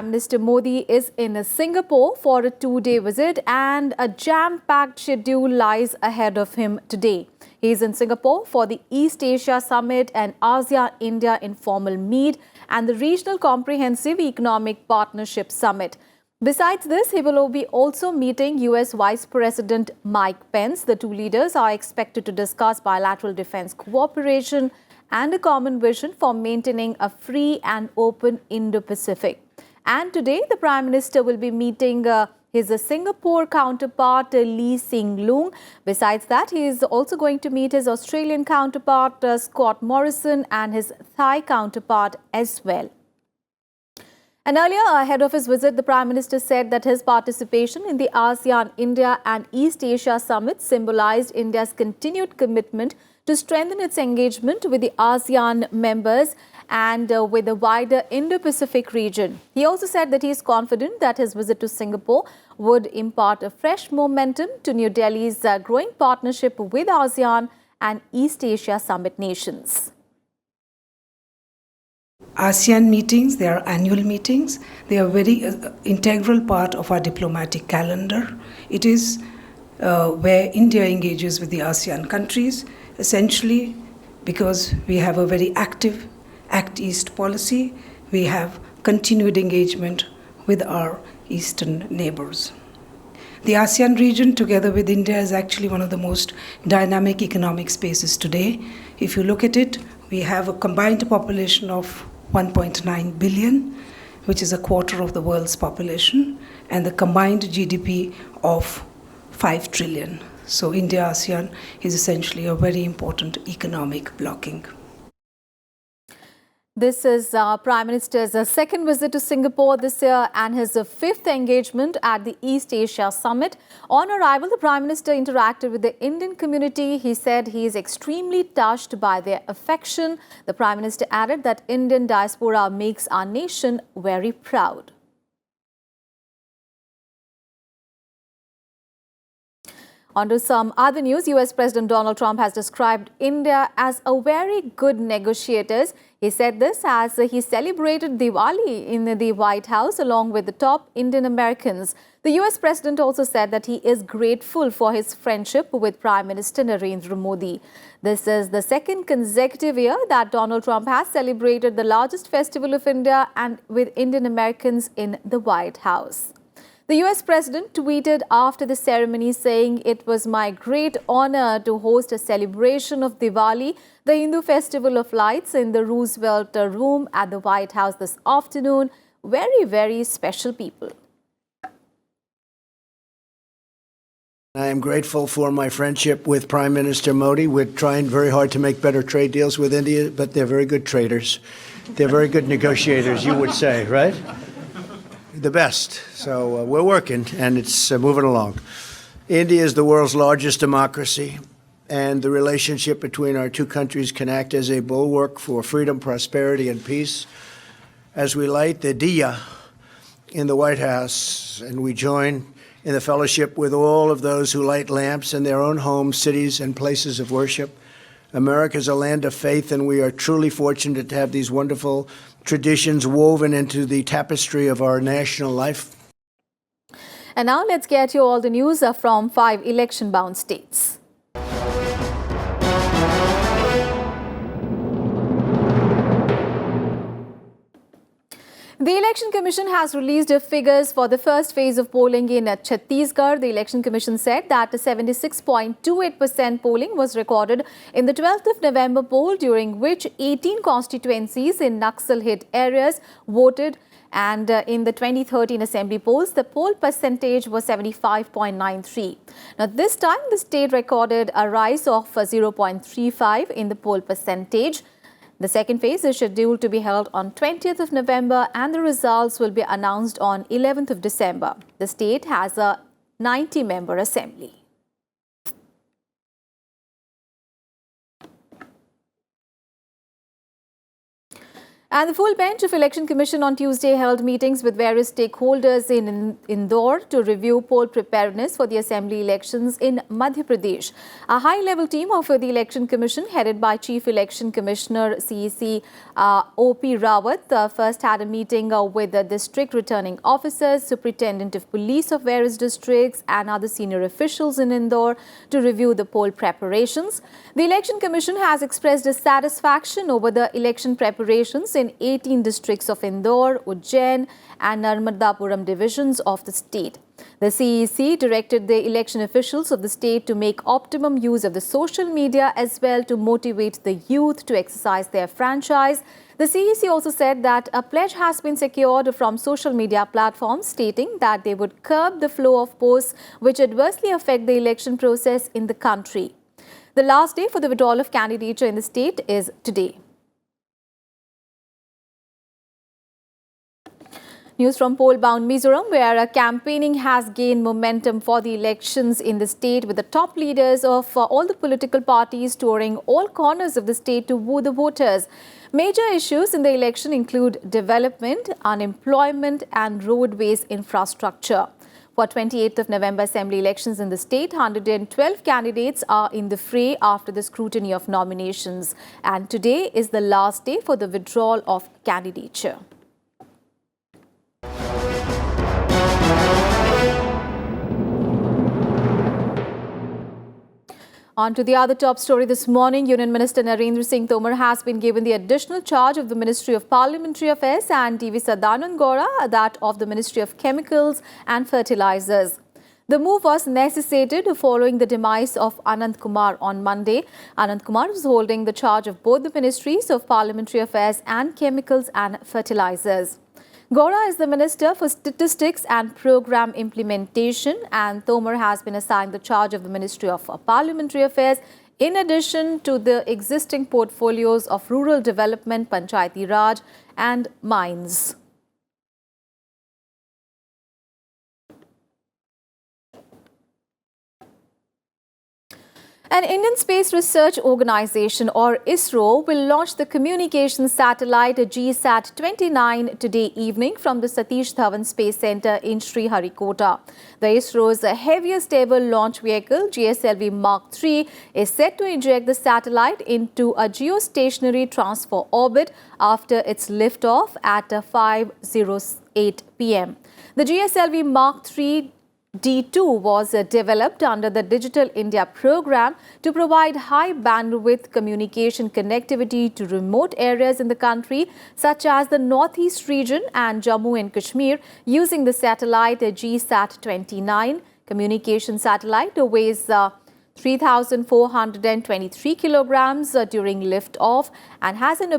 Prime Minister Modi is in Singapore for a 2-day visit and a jam-packed schedule lies ahead of him today. He is in Singapore for the East Asia Summit and ASEAN-India Informal Meet and the Regional Comprehensive Economic Partnership Summit. Besides this, he will be also meeting US Vice President Mike Pence. The two leaders are expected to discuss bilateral defense cooperation and a common vision for maintaining a free and open Indo-Pacific. And today, the Prime Minister will be meeting his Singapore counterpart, Lee Hsien Loong. Besides that, he is also going to meet his Australian counterpart, Scott Morrison, and his Thai counterpart as well. And earlier, ahead of his visit, the Prime Minister said that his participation in the ASEAN, India and East Asia Summit symbolized India's continued commitment to strengthen its engagement with the ASEAN members and with the wider Indo-Pacific region. He also said that he is confident that his visit to Singapore would impart a fresh momentum to New Delhi's growing partnership with ASEAN and East Asia Summit nations. ASEAN meetings, they are annual meetings. They are very integral part of our diplomatic calendar. It is where India engages with the ASEAN countries, essentially because we have a very active Act East policy. We have continued engagement with our eastern neighbors. The ASEAN region, together with India, is actually one of the most dynamic economic spaces today. If you look at it, we have a combined population of 1.9 billion, which is a quarter of the world's population, and the combined GDP of 5 trillion. So India-ASEAN is essentially a very important economic blocking. This is Prime Minister's second visit to Singapore this year and his fifth engagement at the East Asia Summit. On arrival, the Prime Minister interacted with the Indian community. He said he is extremely touched by their affection. The Prime Minister added that Indian diaspora makes our nation very proud. On to some other news, US President Donald Trump has described India as a very good negotiator. He said this as he celebrated Diwali in the White House along with the top Indian Americans. The US President also said that he is grateful for his friendship with Prime Minister Narendra Modi. This is the second consecutive year that Donald Trump has celebrated the largest festival of India and with Indian Americans in the White House. The US President tweeted after the ceremony saying, "It was my great honor to host a celebration of Diwali, the Hindu festival of lights, in the Roosevelt Room at the White House this afternoon. Very, very special people." I am grateful for my friendship with Prime Minister Modi. We're trying very hard to make better trade deals with India, but they're very good traders. They're very good negotiators, you would say, right? The best. So we're working, and it's moving along. India is the world's largest democracy, and the relationship between our two countries can act as a bulwark for freedom, prosperity, and peace. As we light the diya in the White House, and we join in the fellowship with all of those who light lamps in their own homes, cities, and places of worship. America is a land of faith, and we are truly fortunate to have these wonderful traditions woven into the tapestry of our national life. And now let's get you all the news from 5 election-bound states. The Election Commission has released figures for the first phase of polling in Chhattisgarh. The Election Commission said that 76.28% polling was recorded in the 12th of November poll, during which 18 constituencies in Naxal-hit areas voted. And in the 2013 assembly polls, the poll percentage was 75.93. Now, this time, the state recorded a rise of 0.35 in the poll percentage. The second phase is scheduled to be held on 20th of November and the results will be announced on 11th of December. The state has a 90-member assembly. And the full bench of Election Commission on Tuesday held meetings with various stakeholders in Indore to review poll preparedness for the assembly elections in Madhya Pradesh. A high-level team of the Election Commission, headed by Chief Election Commissioner CEC O.P. Rawat, first had a meeting with the district returning officers, superintendent of police of various districts and other senior officials in Indore to review the poll preparations. The Election Commission has expressed dissatisfaction over the election preparations in 18 districts of Indore, Ujjain and Narmadapuram divisions of the state. The CEC directed the election officials of the state to make optimum use of the social media as well to motivate the youth to exercise their franchise. The CEC also said that a pledge has been secured from social media platforms stating that they would curb the flow of posts which adversely affect the election process in the country. The last day for the withdrawal of candidature in the state is today. News from poll-bound Mizoram, where campaigning has gained momentum for the elections in the state, with the top leaders of all the political parties touring all corners of the state to woo the voters. Major issues in the election include development, unemployment and roadways infrastructure. For 28th of November assembly elections in the state, 112 candidates are in the fray after the scrutiny of nominations. And today is the last day for the withdrawal of candidature. On to the other top story this morning. Union Minister Narendra Singh Tomar has been given the additional charge of the Ministry of Parliamentary Affairs and TV Sadanand Gaura that of the Ministry of Chemicals and Fertilizers. The move was necessitated following the demise of Anand Kumar on Monday. Anand Kumar was holding the charge of both the Ministries of Parliamentary Affairs and Chemicals and Fertilizers. Gaura is the Minister for Statistics and Program Implementation, and Tomar has been assigned the charge of the Ministry of Parliamentary Affairs in addition to the existing portfolios of Rural Development, Panchayati Raj and Mines. An Indian Space Research Organization, or ISRO, will launch the communication satellite GSAT 29 today evening from the Satish Dhawan Space Center in Sriharikota. The ISRO's heaviest ever launch vehicle, GSLV Mark III, is set to inject the satellite into a geostationary transfer orbit after its liftoff at 5:08 p.m. The GSLV Mark III D2 was developed under the Digital India program to provide high bandwidth communication connectivity to remote areas in the country, such as the Northeast region and Jammu and Kashmir, using the satellite GSAT 29. Communication satellite weighs 3,423 kilograms during liftoff and has an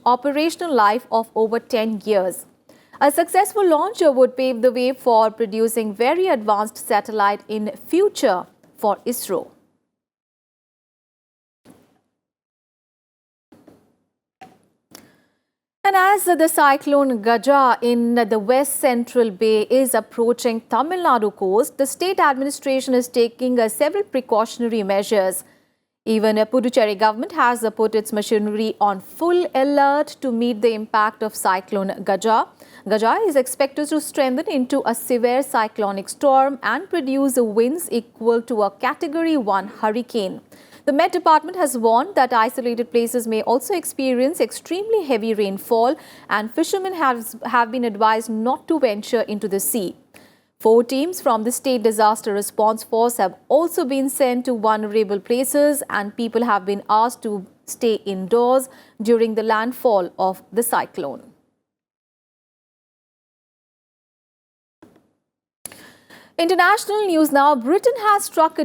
operational life of over 10 years. A successful launch would pave the way for producing very advanced satellite in future for ISRO. And as the cyclone Gaja in the West Central Bay is approaching Tamil Nadu coast, the state administration is taking several precautionary measures. Even Puducherry government has put its machinery on full alert to meet the impact of cyclone Gaja. Gaja is expected to strengthen into a severe cyclonic storm and produce winds equal to a Category 1 hurricane. The Met Department has warned that isolated places may also experience extremely heavy rainfall, and fishermen have been advised not to venture into the sea. 4 teams from the State Disaster Response Force have also been sent to vulnerable places, and people have been asked to stay indoors during the landfall of the cyclone. International news now. Britain has struck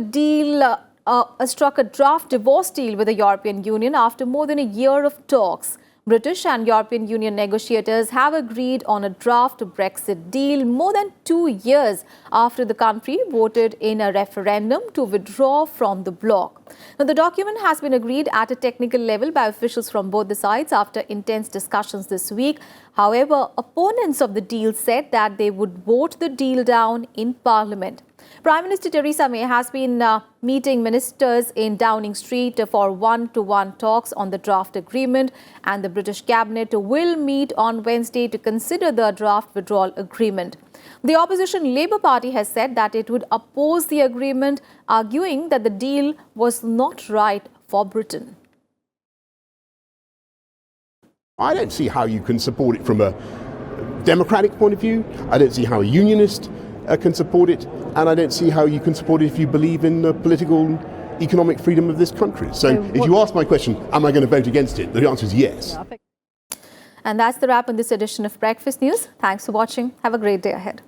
a draft divorce deal with the European Union after more than a year of talks. British and European Union negotiators have agreed on a draft Brexit deal more than 2 years after the country voted in a referendum to withdraw from the bloc. Now, the document has been agreed at a technical level by officials from both the sides after intense discussions this week. However, opponents of the deal said that they would vote the deal down in Parliament. Prime Minister Theresa May has been meeting ministers in Downing Street for one-to-one talks on the draft agreement, and the British cabinet will meet on Wednesday to consider the draft withdrawal agreement. The opposition Labour Party has said that it would oppose the agreement, arguing that the deal was not right for Britain. I don't see how you can support it from a democratic point of view. I don't see how a unionist can support it, and I don't see how you can support it if you believe in the political and economic freedom of this country. So if you ask my question, am I going to vote against it? The answer is yes. And that's the wrap on this edition of Breakfast News. Thanks for watching. Have a great day ahead.